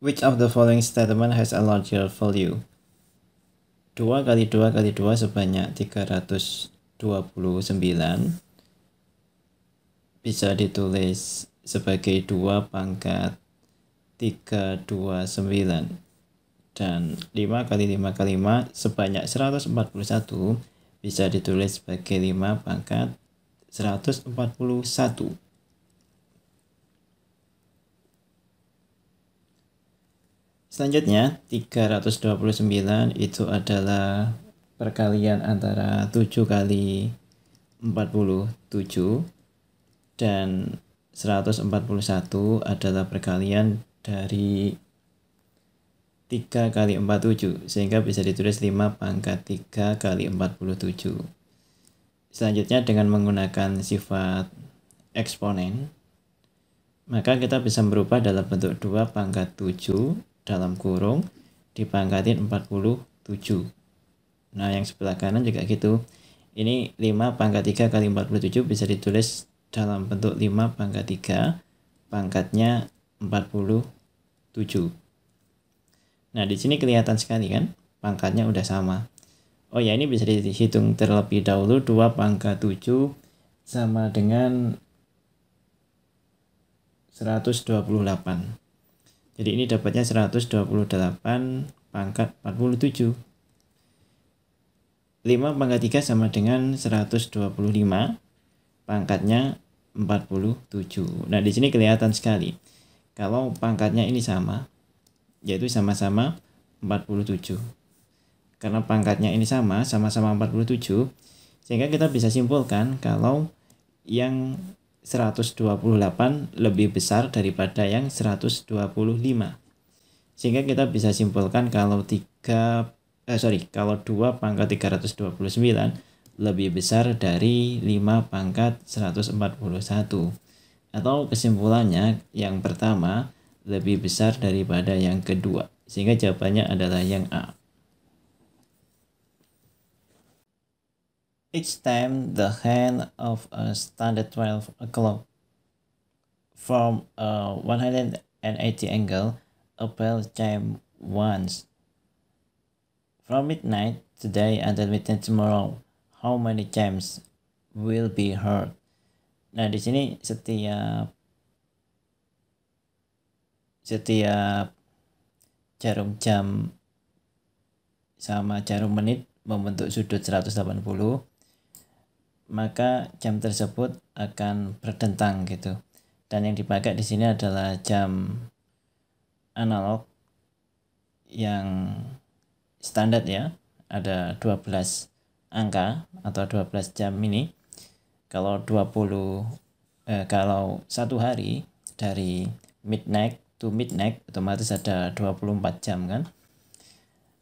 Which of the following statement has a larger value? 2 kali 2 kali 2 sebanyak 329 bisa ditulis sebagai 2 pangkat 329, dan 5 kali 5 kali 5 sebanyak 141 bisa ditulis sebagai 5 pangkat 141. Selanjutnya 329 itu adalah perkalian antara 7 kali 47 dan 141 adalah perkalian dari 3 kali 47, sehingga bisa ditulis 5 pangkat 3 kali 47. Selanjutnya dengan menggunakan sifat eksponen, maka kita bisa berubah dalam bentuk 2 pangkat 7 dalam kurung dipangkatin 47. Nah, yang sebelah kanan juga gitu. Ini 5 pangkat 3 kali 47 bisa ditulis dalam bentuk 5 pangkat 3 pangkatnya 47. Nah, di sini kelihatan sekali kan, pangkatnya udah sama. Oh ya, ini bisa dihitung terlebih dahulu. 2 pangkat 7 sama dengan 128. Jadi ini dapatnya 128 pangkat 47. 5 pangkat 3 sama dengan 125, pangkatnya 47. Nah, di sini kelihatan sekali kalau pangkatnya ini sama, yaitu sama-sama 47. Karena pangkatnya ini sama-sama 47, sehingga kita bisa simpulkan kalau yang 128 lebih besar daripada yang 125. Sehingga kita bisa simpulkan kalau 2 pangkat 329 lebih besar dari 5 pangkat 141. Atau kesimpulannya yang pertama lebih besar daripada yang kedua. Sehingga jawabannya adalah yang A. Each time the hand of a standard 12 o'clock from a 180 angle, a bell chime once. From midnight today until midnight tomorrow, how many chimes will be heard? Nah, di sini setiap jarum jam sama jarum menit membentuk sudut 180, maka jam tersebut akan berdentang gitu. Dan yang dipakai di sini adalah jam analog yang standar ya. Ada 12 angka atau 12 jam ini. Kalau satu hari dari midnight to midnight otomatis ada 24 jam kan.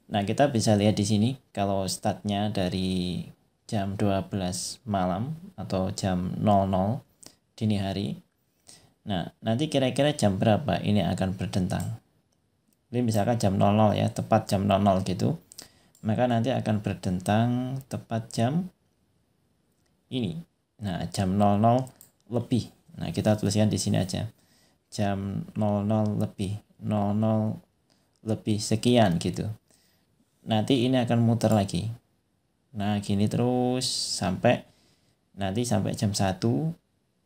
Nah, kita bisa lihat di sini kalau startnya dari jam 12 malam atau jam 00 dini hari. Nah, nanti kira-kira jam berapa ini akan berdentang. Ini misalkan jam 00 ya, tepat jam 00 gitu. Maka nanti akan berdentang tepat jam ini. Nah, jam 00 lebih. Nah, kita tuliskan di sini aja. Jam 00 lebih, 00 lebih sekian gitu. Nanti ini akan muter lagi. Nah, gini terus sampai jam 1.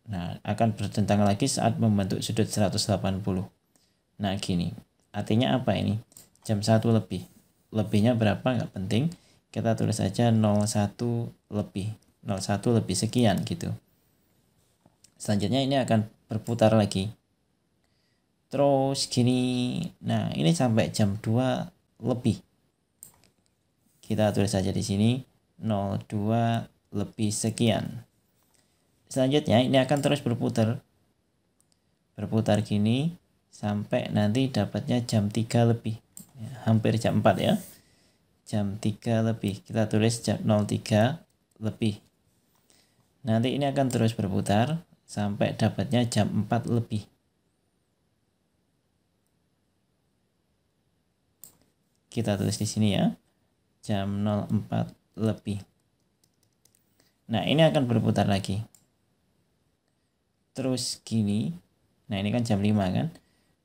Nah, akan berdentang lagi saat membentuk sudut 180. Nah, gini. Artinya apa ini? Jam 1 lebih. Lebihnya berapa nggak penting. Kita tulis saja 01 lebih. 01 lebih sekian gitu. Selanjutnya ini akan berputar lagi. Terus gini. Nah, ini sampai jam 2 lebih. Kita tulis saja di sini 02 lebih sekian. Selanjutnya ini akan terus berputar. Berputar gini sampai nanti dapatnya jam 3 lebih. Ya, hampir jam 4 ya. Jam 3 lebih. Kita tulis jam 03 lebih. Nanti ini akan terus berputar sampai dapatnya jam 4 lebih. Kita tulis di sini ya. Jam 04 lebih. Nah, ini akan berputar lagi. Terus gini. Nah, ini kan jam 5 kan.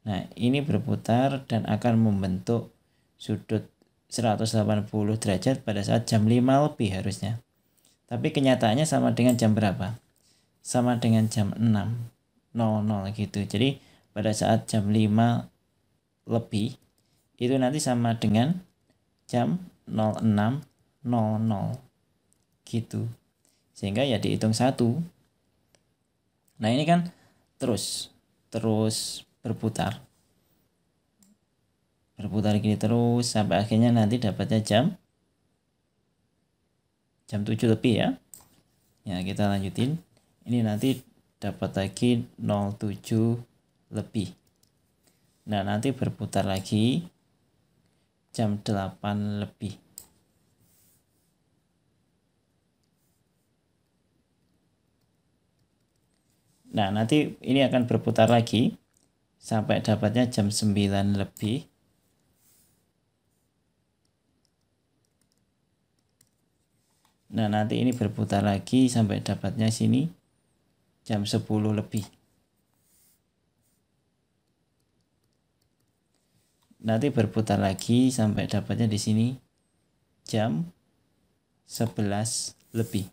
Nah, ini berputar dan akan membentuk sudut 180 derajat pada saat jam 5 lebih harusnya. Tapi kenyataannya sama dengan jam berapa? Sama dengan jam 6.00 gitu. Jadi pada saat jam 5 lebih itu nanti sama dengan jam 06.00 gitu. Sehingga ya dihitung 1. Nah, ini kan terus berputar gini terus sampai akhirnya nanti dapatnya jam 7 lebih ya. Ya, kita lanjutin. Ini nanti dapat lagi 07 lebih. Nah, nanti berputar lagi jam 8 lebih. Nah, nanti ini akan berputar lagi sampai dapatnya jam 9 lebih. Nah, nanti ini berputar lagi sampai dapatnya sini jam 10 lebih. Nanti berputar lagi sampai dapatnya di sini jam 11 lebih.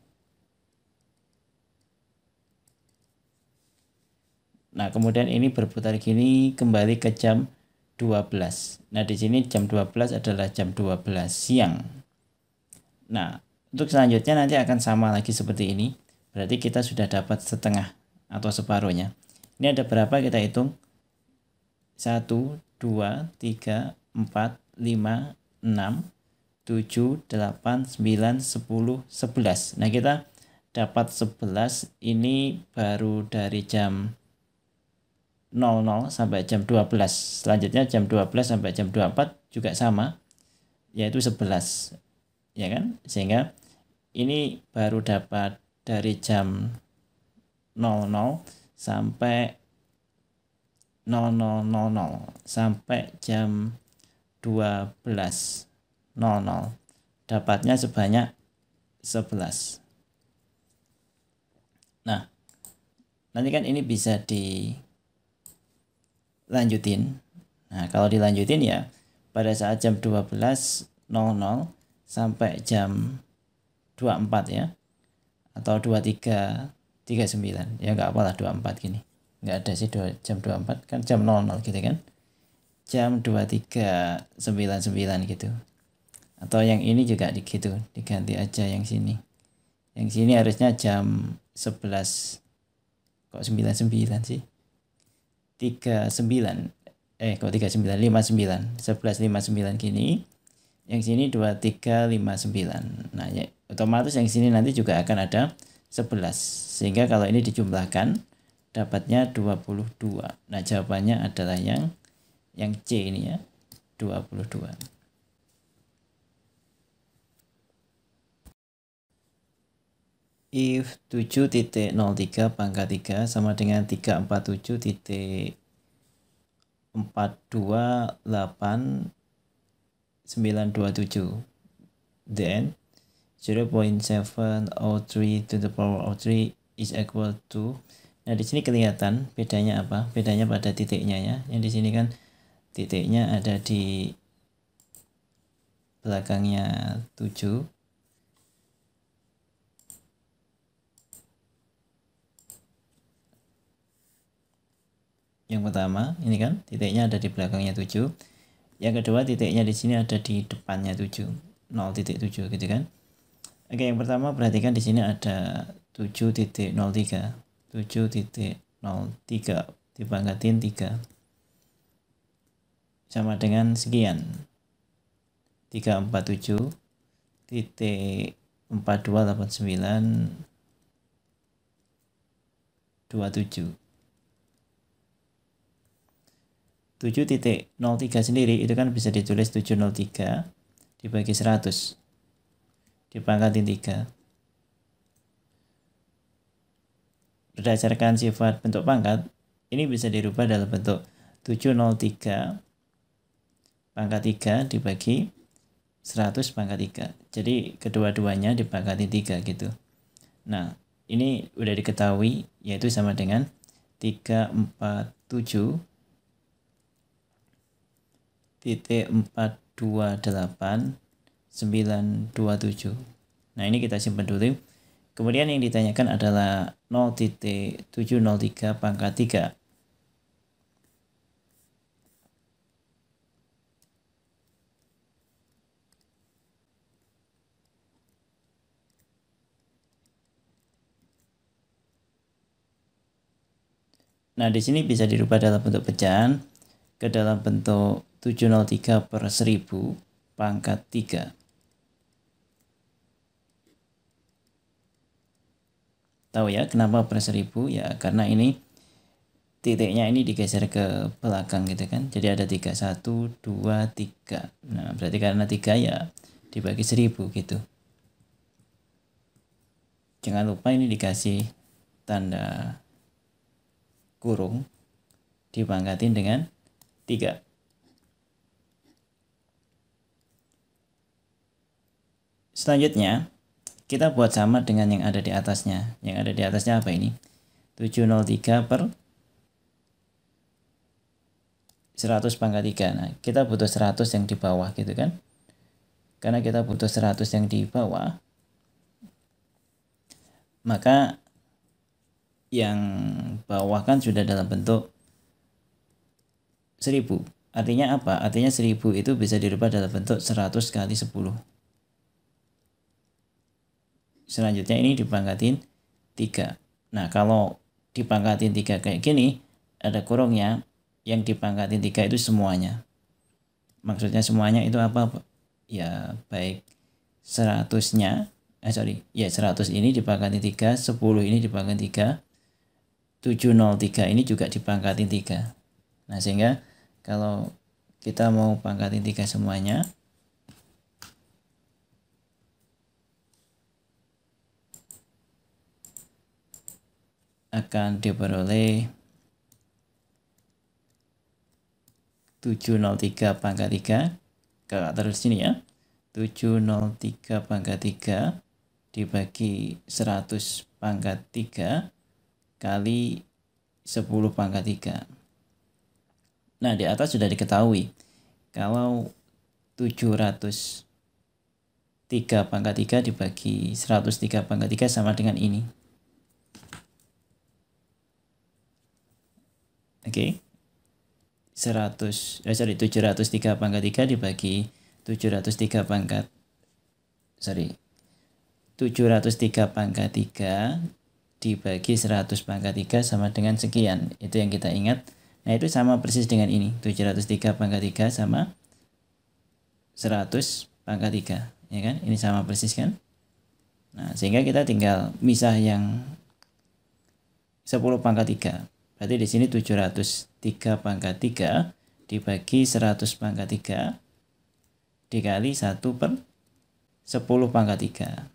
Nah, kemudian ini berputar gini kembali ke jam 12. Nah, di sini jam 12 adalah jam 12 siang. Nah, untuk selanjutnya nanti akan sama lagi seperti ini. Berarti kita sudah dapat setengah atau separuhnya. Ini ada berapa kita hitung? 1, 2, 3, 4, 5, 6, 7, 8, 9, 10, 11. Nah, kita dapat 11 ini baru dari jam 00 sampai jam 12. Selanjutnya jam 12 sampai jam 24 juga sama, yaitu 11. Ya kan? Sehingga ini baru dapat dari jam 00 sampai 00.00 sampai jam 12.00. Dapatnya sebanyak 11. Nah, nanti kan ini bisa dilanjutin. Nah, kalau dilanjutin ya pada saat jam 12.00 sampai jam 24 ya, atau 23.39 ya, nggak apalah 24 gini, nggak ada sih jam 24 kan jam 00 gitu kan, jam 23.99 gitu. Atau yang ini juga gitu, diganti aja yang sini harusnya jam 11, kok 99 sih, 39 kok 39, 59, 11.59 gini, yang sini 23.59. Nah ya, otomatis yang sini nanti juga akan ada 11, sehingga kalau ini dijumlahkan dapatnya 22. Nah, jawabannya adalah yang C ini ya, 22. If 7.03 pangkat 3 sama dengan 347.428.927, then 0.703 to the power of 3 is equal to. Nah, di sini kelihatan bedanya apa? Bedanya pada titiknya ya. Yang di sini kan titiknya ada di belakangnya 7. Yang pertama ini kan titiknya ada di belakangnya 7. Yang kedua titiknya di sini ada di depannya 7, 0.7 gitu kan. Oke, yang pertama perhatikan di sini ada 7.03. 7.03 dipangkatin 3 sama dengan sekian, 347.428927. 7.03 sendiri itu kan bisa ditulis 703 dibagi 100 dipangkatin 3. Berdasarkan sifat bentuk pangkat, ini bisa dirubah dalam bentuk 703 pangkat 3 dibagi 100 pangkat 3. Jadi kedua-duanya dipangkatin 3 gitu. Nah, ini udah diketahui, yaitu sama dengan 347 titik 428.927. Nah ini kita simpan dulu. Kemudian yang ditanyakan adalah 0.703 pangkat 3. Nah, di sini bisa dirubah dalam bentuk pecahan ke dalam bentuk 703 per 1000 pangkat 3. Tahu ya kenapa per 1000? Ya karena ini titiknya ini digeser ke belakang gitu kan. Jadi ada 3, 1, 2, 3. Nah, berarti karena 3 ya dibagi 1000 gitu. Jangan lupa ini dikasih tanda kurung, dipangkatin dengan 3. Selanjutnya, kita buat sama dengan yang ada di atasnya. Yang ada di atasnya apa ini? 703 per 100 pangkat 3. Nah, kita butuh 100 yang di bawah gitu kan. Karena kita butuh 100 yang di bawah, maka yang bawah kan sudah dalam bentuk 1000. Artinya apa? Artinya 1000 itu bisa dirubah dalam bentuk 100 kali 10. Selanjutnya ini dipangkatin 3. Nah, kalau dipangkatin 3 kayak gini, ada kurungnya. Yang dipangkatin 3 itu semuanya. Maksudnya semuanya itu apa? Ya, baik 100-nya, 100 ini dipangkatin 3, 10 ini dipangkatin 3, 703 ini juga dipangkatin 3. Nah, sehingga kalau kita mau pangkatin 3 semuanya, akan diperoleh 703 pangkat 3. Kakak terus sini ya. 703 pangkat 3 dibagi 100 pangkat 3 kali 10 pangkat 3. Nah, di atas sudah diketahui kalau 703 pangkat 3 dibagi 103 pangkat 3 sama dengan ini. Oke. 703 pangkat 3 dibagi 703 pangkat 703 pangkat 3 dibagi 100 pangkat 3 sama dengan sekian. Itu yang kita ingat. Nah, itu sama persis dengan ini. 703 pangkat 3 sama 100 pangkat 3. Ya kan? Ini sama persis kan? Nah, sehingga kita tinggal misah yang 10 pangkat 3. Berarti di sini 703 pangkat 3 dibagi 100 pangkat 3 dikali 1 per 10 pangkat 3.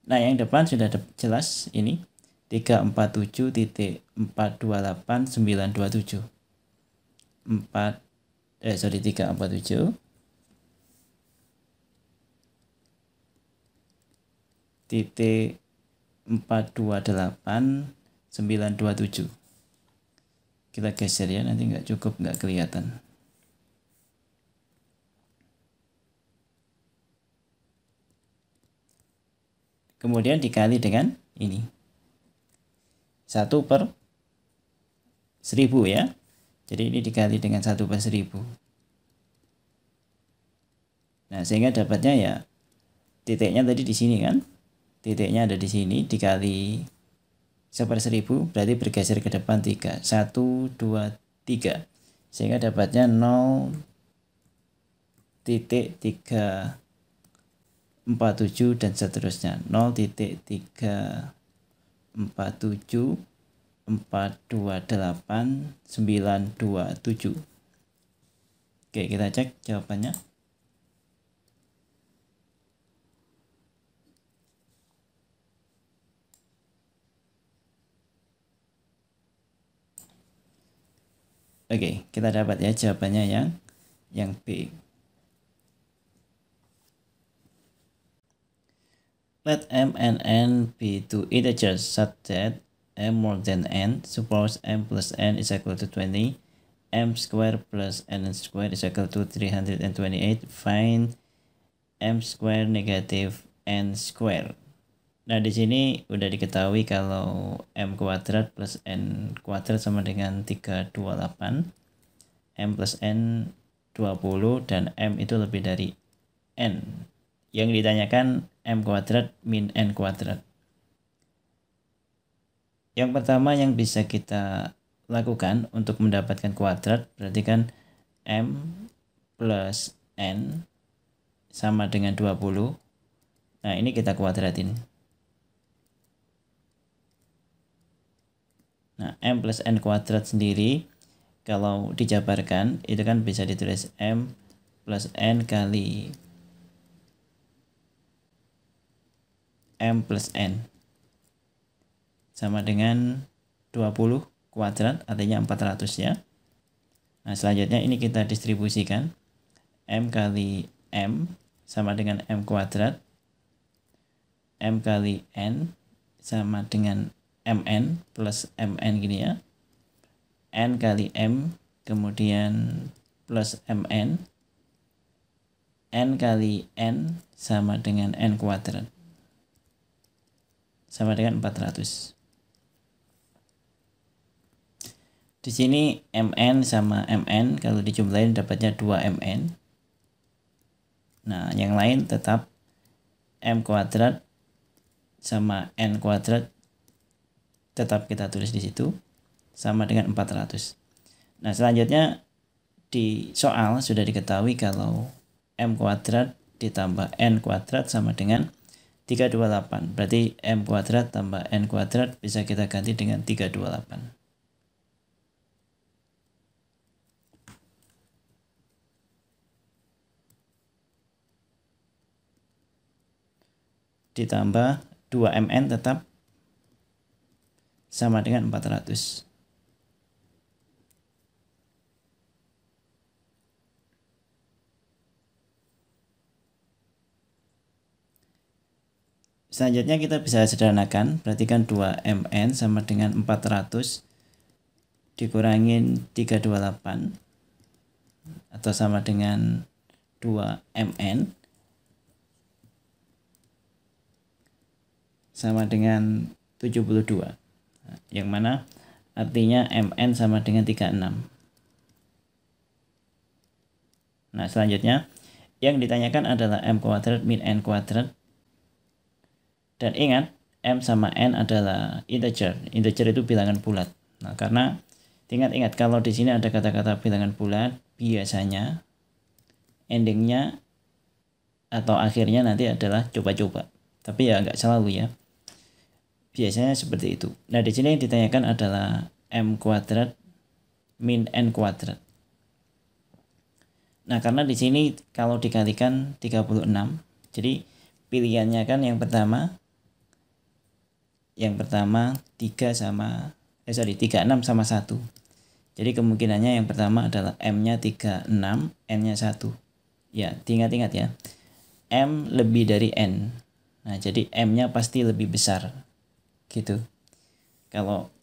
Nah, yang depan sudah jelas ini 347.428927. 347 titik 428927. Kita geser ya, nanti nggak cukup, nggak kelihatan. Kemudian dikali dengan ini 1 per 1000 ya. Jadi ini dikali dengan 1 per 1000. Nah, sehingga dapatnya ya titiknya tadi di sini kan. Titiknya ada di sini dikali 1 per 1000 berarti bergeser ke depan 3. 1, 2, 3. Sehingga dapatnya 0.347 dan seterusnya. 0.347.428.927. Oke, kita cek jawabannya. Oke, kita dapat ya jawabannya yang B. Let M and N be two integers such that M more than N. Suppose M plus N is equal to 20 m square plus n square is equal to 328. Find m square negative n square. Nah, di sini udah diketahui kalau m kuadrat plus n kuadrat sama dengan 328. M plus n 20 dan m itu lebih dari n. Yang ditanyakan m kuadrat min n kuadrat. Yang pertama yang bisa kita lakukan untuk mendapatkan kuadrat berarti kan m plus n sama dengan 20. Nah, ini kita kuadratin. Nah, m plus n kuadrat sendiri kalau dijabarkan itu kan bisa ditulis m plus n kali m plus n sama dengan 20 kuadrat, artinya 400 ya. Nah, selanjutnya ini kita distribusikan. M kali m sama dengan m kuadrat. M kali n sama dengan mn plus mn gini ya. N kali m kemudian plus mn. N kali n sama dengan n kuadrat. Sama dengan 400. Di sini mn sama mn kalau dijumlahin dapatnya 2mn. Nah, yang lain tetap m kuadrat sama n kuadrat tetap kita tulis di situ sama dengan 400. Nah, selanjutnya di soal sudah diketahui kalau m kuadrat ditambah n kuadrat sama dengan 328. Berarti m kuadrat tambah n kuadrat bisa kita ganti dengan 328. Ditambah 2mn tetap sama dengan 400. Selanjutnya kita bisa sederhanakan, berarti kan 2mn sama dengan 400 dikurangin 328 atau sama dengan 2mn sama dengan 72. Yang mana artinya mn sama dengan 36. Nah, selanjutnya yang ditanyakan adalah m kuadrat min n kuadrat. Dan ingat, m sama n adalah integer. Integer itu bilangan bulat. Nah, karena ingat kalau di sini ada kata-kata bilangan bulat, biasanya endingnya atau akhirnya nanti adalah coba-coba. Tapi ya nggak selalu ya. Biasanya seperti itu. Nah, di sini yang ditanyakan adalah m kuadrat min n kuadrat. Nah, karena di sini kalau dikalikan 36, jadi pilihannya kan yang pertama 36 sama 1. Jadi kemungkinannya yang pertama adalah m-nya 36, n-nya 1. Ya, diingat-ingat ya. M lebih dari n. Nah, jadi m-nya pasti lebih besar. Gitu. Kalau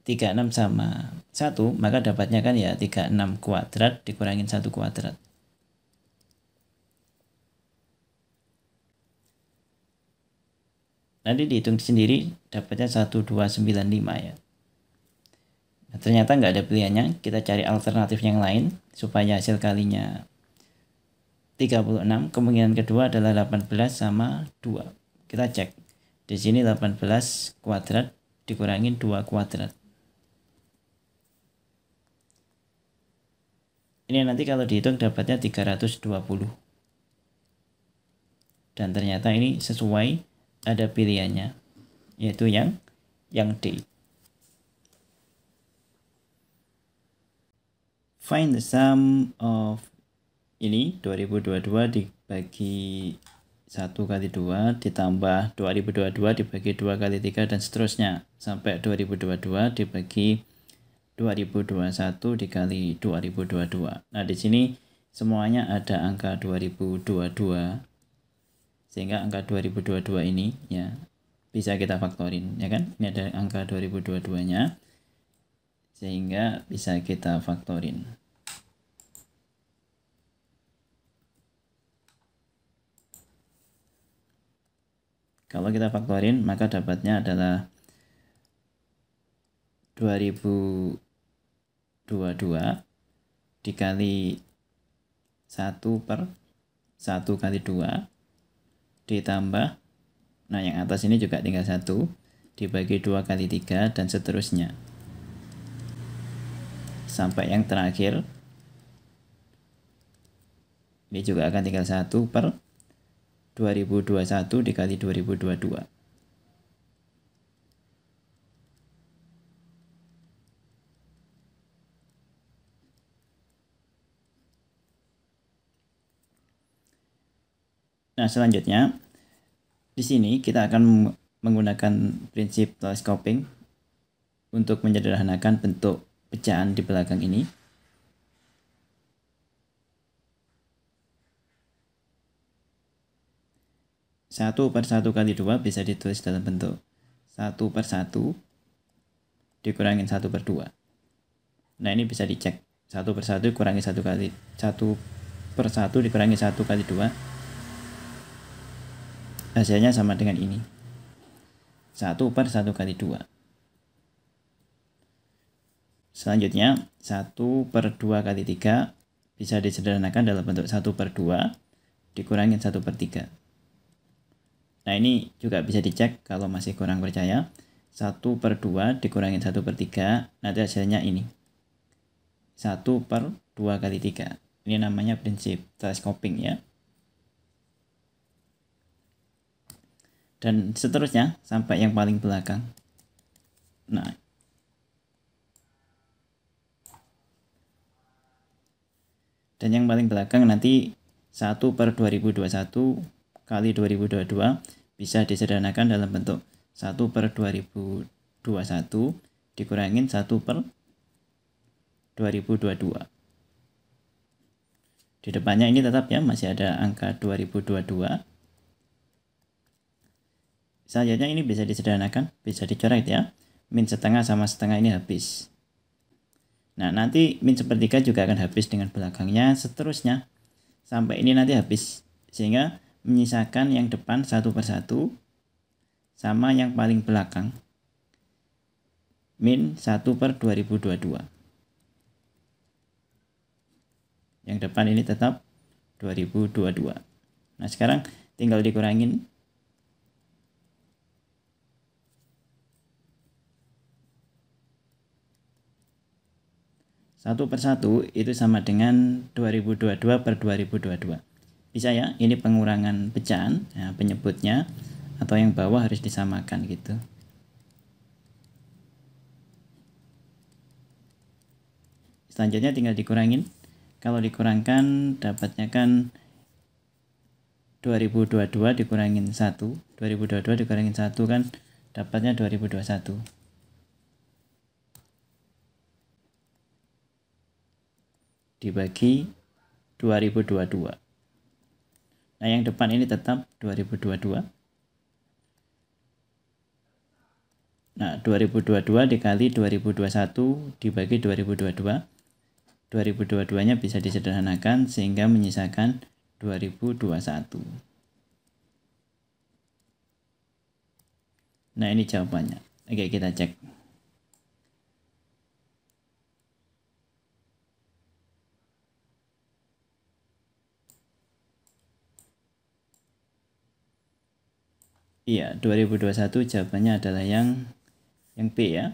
36 sama 1, maka dapatnya kan ya 36 kuadrat dikurangin 1 kuadrat. Nanti dihitung sendiri dapatnya 1295 ya. Nah, ternyata nggak ada pilihannya, kita cari alternatif yang lain supaya hasil kalinya 36. Kemungkinan kedua adalah 18 sama 2. Kita cek. Di sini 18 kuadrat dikurangin 2 kuadrat. Ini nanti kalau dihitung dapatnya 320. Dan ternyata ini sesuai, ada pilihannya, yaitu yang D. Find the sum of ini 2022 dibagi 1 kali 2 ditambah 2022 dibagi 2 kali 3 dan seterusnya sampai 2022 dibagi 2021 dikali 2022. Nah, di sini semuanya ada angka 2022 sehingga angka 2022 ini ya bisa kita faktorin ya kan. Ini ada angka 2022-nya. sehingga bisa kita faktorin. Kalau kita faktorin, maka dapatnya adalah 2022 dikali 1 per 1 kali 2 ditambah, nah yang atas ini juga tinggal 1 dibagi 2 kali 3 dan seterusnya sampai yang terakhir ini juga akan tinggal 1 per 2021 dikali 2022. Nah, selanjutnya di sini kita akan menggunakan prinsip telescoping untuk menyederhanakan bentuk pecahan di belakang ini. Satu per 1 kali 2 bisa ditulis dalam bentuk 1 per 1 dikurangin 1 per 2. Nah, ini bisa dicek. 1 per 1 kurangi 1 kali 1 per 1 dikurangi 1 kali 2. Hasilnya sama dengan ini. 1 per 1 kali 2. Selanjutnya 1 per 2 kali 3 bisa disederhanakan dalam bentuk 1 per 2 dikurangin 1 per 3. Nah, ini juga bisa dicek kalau masih kurang percaya. 1 per 2 dikurangin 1 per 3, nanti hasilnya ini. 1 per 2 kali 3. Ini namanya prinsip telescoping ya. Dan seterusnya sampai yang paling belakang. Nah, dan yang paling belakang nanti 1 per 2021 kali 2022 bisa disederhanakan dalam bentuk 1 per 2021 dikurangin 1 per 2022. Di depannya ini tetap ya masih ada angka 2022. Selanjutnya ini bisa disederhanakan, bisa dicoret ya. Min setengah sama setengah ini habis. Nah, nanti min sepertiga juga akan habis dengan belakangnya, seterusnya sampai ini nanti habis. Sehingga menyisakan yang depan 1 per 1 sama yang paling belakang min 1 per 2022. Yang depan ini tetap 2022. Nah, sekarang tinggal dikurangin. 1 per 1 itu sama dengan 2022 per 2022. Bisa ya, ini pengurangan pecahan, ya, penyebutnya, atau yang bawah harus disamakan gitu. Selanjutnya tinggal dikurangin. Kalau dikurangkan dapatnya kan 2022 dikurangin 1. 2022 dikurangin 1 kan dapatnya 2021. Dibagi 2022. Nah, yang depan ini tetap 2022. Nah, 2022 dikali 2021 dibagi 2022. 2022-nya bisa disederhanakan sehingga menyisakan 2021. Nah, ini jawabannya. Oke, kita cek. Iya, 2021 jawabannya adalah yang B ya.